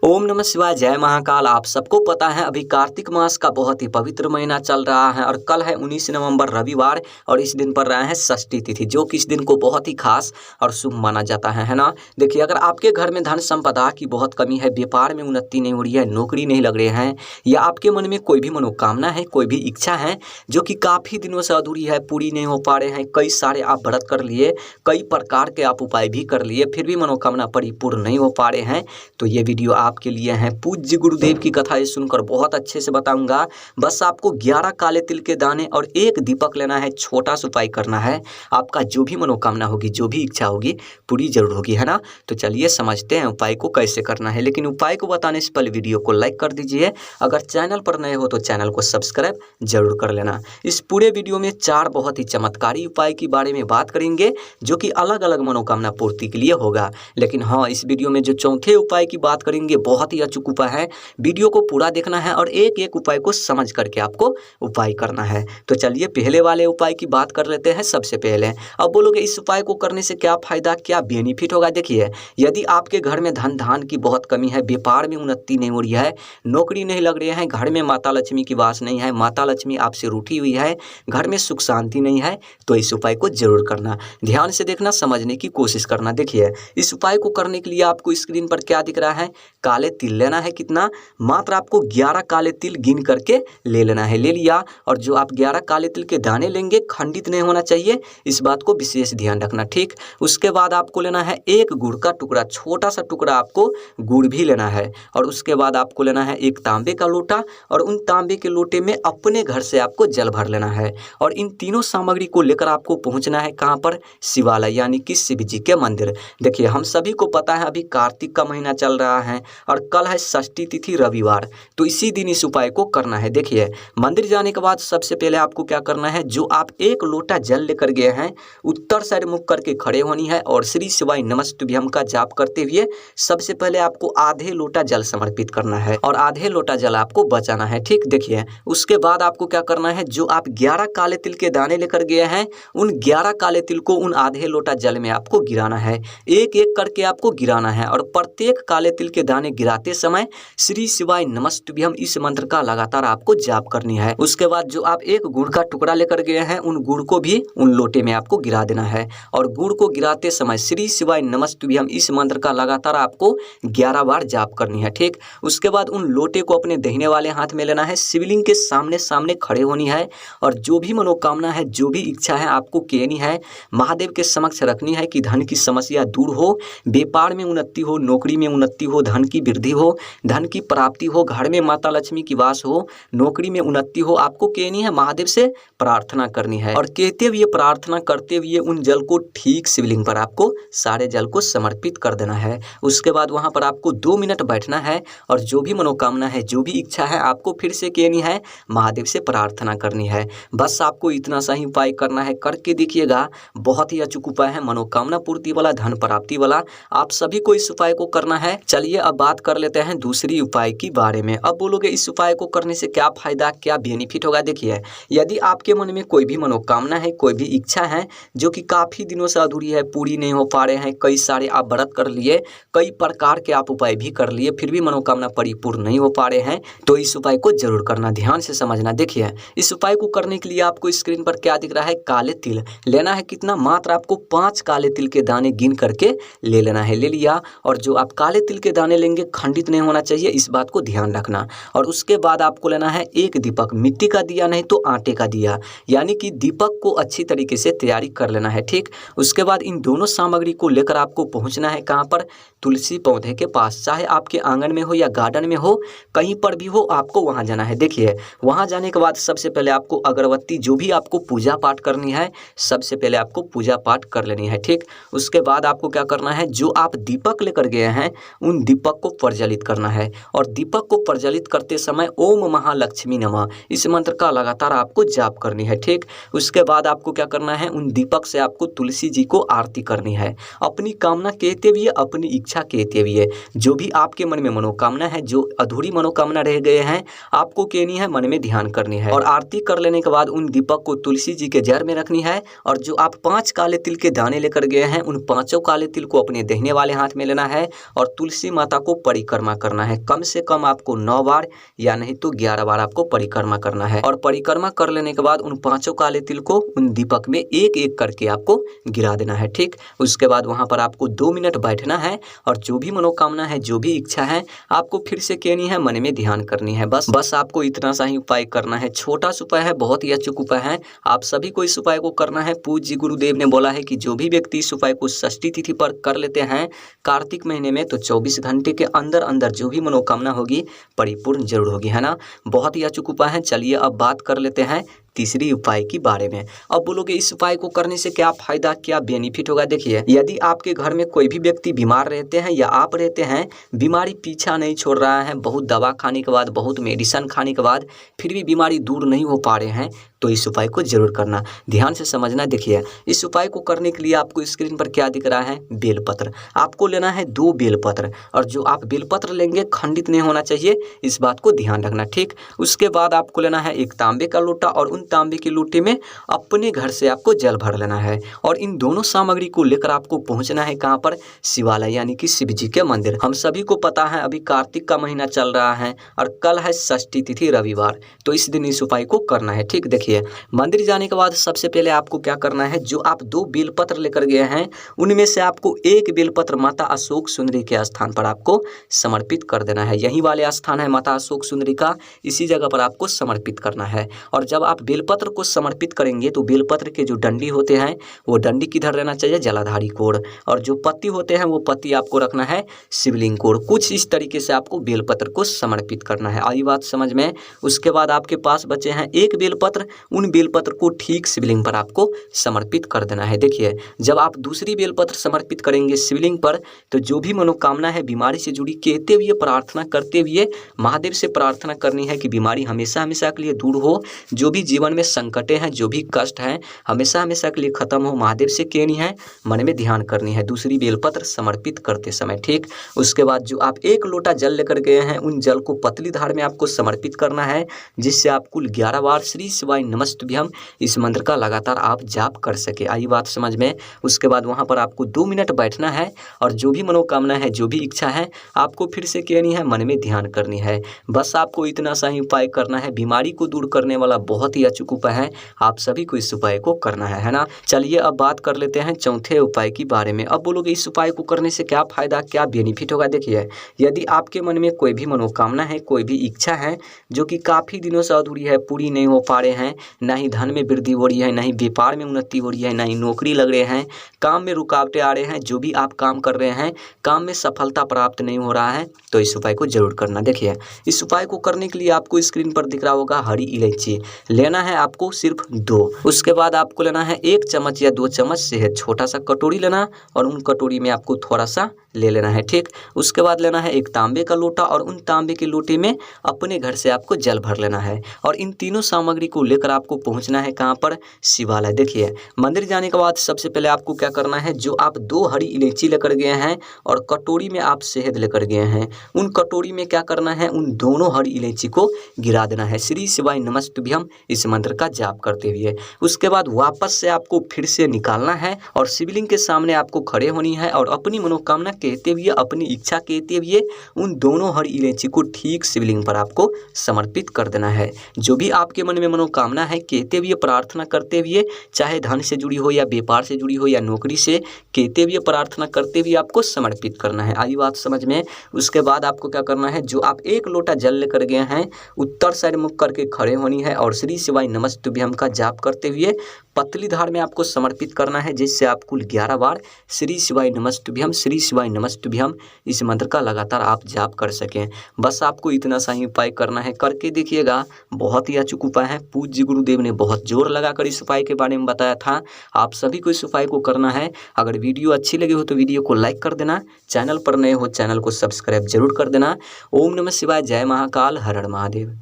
ओम नमः शिवाय, जय महाकाल। आप सबको पता है अभी कार्तिक मास का बहुत ही पवित्र महीना चल रहा है और कल है 19 नवंबर रविवार और इस दिन पर रहा है षष्ठी तिथि, जो कि इस दिन को बहुत ही खास और शुभ माना जाता है ना। देखिए, अगर आपके घर में धन संपदा की बहुत कमी है, व्यापार में उन्नति नहीं हो रही है, नौकरी नहीं लग रही है, या आपके मन में कोई भी मनोकामना है, कोई भी इच्छा है जो कि काफ़ी दिनों से अधूरी है, पूरी नहीं हो पा रहे हैं, कई सारे आप व्रत कर लिए, कई प्रकार के आप उपाय भी कर लिए, फिर भी मनोकामना परिपूर्ण नहीं हो पा रहे हैं, तो ये वीडियो आपके लिए है। पूज्य गुरुदेव की कथा ये सुनकर बहुत अच्छे से बताऊंगा। बस आपको 11 काले तिल के दाने और एक दीपक लेना है, छोटा सा उपाय करना है। आपका जो भी मनोकामना होगी, जो भी इच्छा होगी, पूरी जरूर होगी, है ना। तो चलिए समझते हैं उपाय को कैसे करना है। लेकिन उपाय को बताने से पहले वीडियो को लाइक कर दीजिए। अगर चैनल पर नए हो तो चैनल को सब्सक्राइब जरूर कर लेना। इस पूरे वीडियो में 4 बहुत ही चमत्कारी उपाय के बारे में बात करेंगे, जो कि अलग अलग मनोकामना पूर्ति के लिए होगा। लेकिन हाँ, इस वीडियो में जो चौथे उपाय की बात करेंगे बहुत ही अचूक उपाय है। वीडियो को पूरा देखना है और एक एक उपाय को समझ करके आपको उपाय करना है। तो चलिए पहले वाले उपाय की बात कर लेते हैं। सबसे पहले अब बोलोगे इस उपाय को करने से क्या फायदा, क्या बेनिफिट होगा। देखिए, यदि आपके घर में धन धान की बहुत कमी है, व्यापार में उन्नति नहीं हो रही है, नौकरी नहीं लग रही है, घर में माता लक्ष्मी की वास नहीं है, माता लक्ष्मी आपसे रूठी हुई है, घर में सुख शांति नहीं है, तो इस उपाय को जरूर करना। ध्यान से देखना, समझने की कोशिश करना। देखिए, इस उपाय को करने के लिए आपको स्क्रीन पर क्या दिख रहा है, काले तिल लेना है। कितना? मात्र आपको 11 काले तिल गिन करके ले लेना है। ले लिया, और जो आप 11 काले तिल के दाने लेंगे खंडित नहीं होना चाहिए, इस बात को विशेष ध्यान रखना, ठीक। उसके बाद आपको लेना है एक गुड़ का टुकड़ा, छोटा सा टुकड़ा आपको गुड़ भी लेना है। और उसके बाद आपको लेना है एक तांबे का लोटा, और उन तांबे के लोटे में अपने घर से आपको जल भर लेना है। और इन तीनों सामग्री को लेकर आपको पहुंचना है कहाँ पर? शिवालय, यानी कि शिव जी के मंदिर। देखिए, हम सभी को पता है अभी कार्तिक का महीना चल रहा है और कल है षष्ठी तिथि रविवार, तो इसी दिन इस उपाय को करना है। देखिए, मंदिर जाने के बाद सबसे पहले आपको क्या करना है, जो आप एक लोटा जल लेकर गए हैं, उत्तर साइड मुख करके खड़े होनी है और श्री शिवाय नमस्तुभ्यम का जाप करते हुए सबसे पहले आपको आधे लोटा जल समर्पित करना है और आधे लोटा जल आपको बचाना है, ठीक। देखिए, उसके बाद आपको क्या करना है, जो आप 11 काले तिल के दाने लेकर गए हैं, उन 11 काले तिल को उन आधे लोटा जल में आपको गिराना है। एक एक करके आपको गिराना है और प्रत्येक काले तिल के दाने गिराते समय श्री शिवाय नमस्तुभ्यम इस मंत्र का लगातार आपको जाप करनी है। उसके बाद जो आप एक गुड़ का टुकड़ा लेकर गए हैं, उन गुड़ को भी उन लोटे में आपको गिरा देना है और गुड़ को गिराते समय श्री शिवाय नमस्तुभ्यम इस मंत्र का लगातार आपको 11 बार जाप करनी है, ठीक। उसके बाद उन लोटे को अपने दाहिने वाले हाथ में लेना है, शिवलिंग के सामने सामने खड़े होनी है और जो भी मनोकामना है, जो भी इच्छा है आपको कहनी है, महादेव के समक्ष रखनी है कि धन की समस्या दूर हो, व्यापार में उन्नति हो, नौकरी में उन्नति हो, धन की वृद्धि हो, धन की प्राप्ति हो, घर में माता लक्ष्मी की वास हो, नौकरी में उन्नति हो, आपको कहनी है, महादेव से प्रार्थना करनी है। और कहते हुए, प्रार्थना करते हुए उन जल को ठीक शिवलिंग पर आपको सारे जल को समर्पित कर देना है। उसके बाद वहां पर आपको 2 मिनट बैठना है और जो भी मनोकामना है, जो भी इच्छा है, आपको फिर से कहनी है, महादेव से प्रार्थना करनी है। बस आपको इतना सा ही उपाय करना है, करके देखिएगा, बहुत ही अचूक उपाय है, मनोकामना पूर्ति वाला, धन प्राप्ति वाला। आप सभी को इस उपाय को करना है। चलिए अब बात कर लेते हैं दूसरी उपाय के बारे में। अब बोलोगे इस उपाय को करने से क्या फायदा, क्या बेनिफिट होगा। देखिए, यदि आपके मन में कोई भी मनोकामना है, कोई भी इच्छा है जो कि काफी दिनों से अधूरी है, पूरी नहीं हो पा रहे हैं, कई सारे आप व्रत कर लिए, कई प्रकार के आप उपाय भी कर लिए, फिर भी मनोकामना परिपूर्ण नहीं हो पा रहे हैं, तो इस उपाय को जरूर करना। ध्यान से समझना। देखिए, इस उपाय को करने के लिए आपको स्क्रीन पर क्या दिख रहा है, काले तिल लेना है। कितना? मात्र आपको 5 काले तिल के दाने गिन करके ले लेना है। ले लिया, और जो आप काले तिल के दाने लेंगे खंडित नहीं होना चाहिए, इस बात को ध्यान रखना। और उसके बाद आपको लेना है एक दीपक, मिट्टी का दिया नहीं तो आटे का दिया, यानी कि दीपक को अच्छी तरीके से तैयारी कर लेना है, ठीक। उसके बाद इन दोनों सामग्री को लेकर आपको पहुंचना है कहाँ पर? तुलसी पौधे के पास, चाहे आपके आंगन में हो या गार्डन में हो, कहीं पर भी हो, आपको वहां जाना है। देखिए, वहां जाने के बाद सबसे पहले आपको अगरबत्ती, जो भी आपको पूजा पाठ करनी है, सबसे पहले आपको पूजा पाठ कर लेनी है, ठीक। उसके बाद आपको क्या करना है, जो आप दीपक लेकर गए हैं, उन दीपक को प्रज्वलित करना है और दीपक को प्रज्वलित करते समय ओम महालक्ष्मी नमः इस मंत्र का लगातार आपको जाप करनी है, ठीक। उसके बाद आपको क्या करना है, उन दीपक से आपको तुलसी जी को आरती करनी है, अपनी कामना कहते हुए, अपनी इच्छा कहते हुए, जो भी आपके मन में मनोकामना है, जो अधूरी मनोकामना रह गए हैं, आपको कहनी है, मन में ध्यान करनी है। और आरती कर लेने के बाद उन दीपक को तुलसी जी के जड़ में रखनी है और जो आप 5 काले तिल के दाने लेकर गए हैं, उन 5 काले तिल को अपने दाहिने वाले हाथ में लेना है और तुलसी माता को आपको परिक्रमा करना है। कम से कम आपको 9 बार या नहीं तो 11 बार आपको परिक्रमा करना है। और परिक्रमा कर लेने के बाद उन 5 काले तिल को उन दीपक में एक एक करके आपको गिरा देना है। ठीक, उसके बाद वहां पर आपको 2 मिनट बैठना है और जो भी मनोकामना है, जो भी इच्छा है, आपको फिर से कहनी है, मन में ध्यान करनी है। बस आपको इतना सा ही उपाय करना है। छोटा सा उपाय है, बहुत ही अचूक उपाय है। आप सभी को इस उपाय को करना है। पूज्य गुरुदेव ने बोला है कि जो भी व्यक्ति इस उपाय को षष्ठी तिथि पर कर लेते हैं कार्तिक महीने में, तो 24 घंटे के अंदर अंदर जो भी मनोकामना होगी परिपूर्ण जरूर होगी, है ना। बहुत ही अचूक उपाय है। चलिए अब बात कर लेते हैं तीसरी उपाय के बारे में। अब बोलोगे इस उपाय को करने से क्या फायदा, क्या बेनिफिट होगा। देखिए, यदि आपके घर में कोई भी व्यक्ति बीमार रहते हैं या आप रहते हैं, बीमारी पीछा नहीं छोड़ रहा है, बहुत दवा खाने के बाद, बहुत मेडिसिन खाने के बाद फिर भी बीमारी दूर नहीं हो पा रहे हैं, तो इस उपाय को जरूर करना। ध्यान से समझना। देखिए, इस उपाय को करने के लिए आपको स्क्रीन पर क्या दिख रहा है, बेलपत्र। आपको लेना है 2 बेलपत्र, और जो आप बेलपत्र लेंगे खंडित नहीं होना चाहिए, इस बात को ध्यान रखना। ठीक, उसके बाद आपको लेना है एक तांबे का लोटा, और उन तांबे की लोटे में अपने घर से आपको जल भर लेना है। और इन दोनों सामग्री को लेकर आपको पहुंचना है कहाँ पर, शिवालय यानी कि शिव जी के मंदिर। हम सभी को पता है अभी कार्तिक का महीना चल रहा है और कल है षष्ठी तिथि रविवार, तो इस दिन इस उपाय को करना है। ठीक, देखिए, मंदिर जाने के बाद सबसे पहले आपको क्या करना है, जो आप 2 बेलपत्र लेकर गए हैं उनमें से आपको एक बेलपत्र माता अशोक सुंदरी के स्थान पर आपको समर्पित कर देना है। यही वाले स्थान है माता अशोक सुंदरी का, इसी जगह पर आपको समर्पित करना है। और जब आप बेलपत्र को समर्पित करेंगे तो बेलपत्र के जो डंडी होते हैं वो डंडी किधर रहना चाहिए, जलाधारी कोण, और जो पत्ती होते हैं वो पत्ती आपको रखना है शिवलिंग कोण। कुछ इस तरीके से आपको बेलपत्र को समर्पित करना है। आई बात समझ में। उसके बाद आपके पास बचे हैं एक बेलपत्र, उन बेलपत्र को ठीक शिवलिंग पर आपको समर्पित कर देना है। देखिए, जब आप दूसरी बेलपत्र समर्पित करेंगे शिवलिंग पर, तो जो भी मनोकामना है बीमारी से जुड़ी, कहते हुए प्रार्थना करते हुए महादेव से प्रार्थना करनी है कि बीमारी हमेशा हमेशा के लिए दूर हो, जो भी जीवन में संकटें हैं, जो भी कष्ट हैं, हमेशा हमेशा के लिए खत्म हो, महादेव से कहनी है, मन में ध्यान करनी है दूसरी बेलपत्र समर्पित करते समय। ठीक, उसके बाद जो आप 1 लोटा जल लेकर गए हैं उन जल को पतली धार में आपको समर्पित करना है, जिससे आप कुल 11 बार श्री शिवाय नमस्तुभ्यम इस मंत्र का लगातार आप जाप कर सके। आई बात समझ में। उसके बाद वहां पर आपको 2 मिनट बैठना है और जो भी मनोकामना है, जो भी इच्छा है, आपको फिर से कहनी है, मन में ध्यान करनी है। बस आपको इतना सा ही उपाय करना है। बीमारी को दूर करने वाला बहुत ही अचूक उपाय है, आप सभी को इस उपाय को करना है ना। चलिए अब बात कर लेते हैं चौथे उपाय के बारे में। अब बोलोगे इस उपाय को करने से क्या फायदा, क्या बेनिफिट होगा। देखिए, यदि आपके मन में कोई भी मनोकामना है, कोई भी इच्छा है जो कि काफी दिनों से अधूरी है, पूरी नहीं हो पा रहे हैं, ना ही धन में वृद्धि हो रही है, ना ही व्यापार में उन्नति हो रही है, ना ही नौकरी लग रहे हैं, काम में रुकावटें आ रहे हैं, जो भी आप काम कर रहे हैं काम में सफलता प्राप्त नहीं हो रहा है, तो इस उपाय को जरूर करना। देखिए, इस उपाय को करने के लिए आपको स्क्रीन पर दिख रहा होगा हरी इलायची लेना है आपको सिर्फ 2। उसके बाद आपको लेना है 1 चम्मच या 2 चम्मच शहद, छोटा सा कटोरी लेना और उन कटोरी में आपको थोड़ा सा ले लेना है। ठीक, उसके बाद लेना है एक तांबे का लोटा और उन तांबे के लोटे में अपने घर से आपको जल भर लेना है। और इन तीनों सामग्री को लेकर आपको पहुंचना है कहाँ पर, शिवालय। देखिए, मंदिर जाने के बाद सबसे पहले आपको क्या करना है, जो आप 2 हरी इलायची लेकर गए हैं और कटोरी में आप शहद लेकर गए हैं, उन कटोरी में क्या करना है, उन दोनों हरी इलायची को गिरा देना है श्री शिवाय नमस्तुभ्यम इस मंत्र का जाप करते हुए। उसके बाद वापस से आपको फिर से निकालना है और शिवलिंग के सामने आपको खड़े होनी है और अपनी मनोकामना कहते हुए, अपनी इच्छा कहते हुए उन दोनों हरी इलायची को ठीक शिवलिंग पर आपको समर्पित कर देना है। जो भी आपके मन में मनोकामना है कहते हुए, प्रार्थना करते हुए, चाहे धन से जुड़ी हो या व्यापार से जुड़ी हो या नौकरी से, कहते हुए प्रार्थना करते हुए आपको समर्पित करना है। आई बात समझ में। उसके बाद आपको क्या करना है, जो आप 1 लोटा जल लेकर गए हैं उत्तर साइड मुख करके खड़े होनी है और श्री शिवाय नमस्तुभ्यम का जाप करते हुए पतली धार में आपको समर्पित करना है, जिससे आप कुल 11 बार श्री शिवाय नमस्तुभ्यम श्री शिवाय नमस्तुभ्यम इस मंत्र का लगातार आप जाप कर सकें। बस आपको इतना सा ही उपाय करना है, करके देखिएगा, बहुत ही अचूक उपाय है। पूज्य गुरुदेव ने बहुत जोर लगाकर इस उपाय के बारे में बताया था, आप सभी को इस उपाय को करना है। अगर वीडियो अच्छी लगी हो तो वीडियो को लाइक कर देना, चैनल पर नए हो चैनल को सब्सक्राइब जरूर कर देना। ओम नमः शिवाय, जय महाकाल, हर हर महादेव।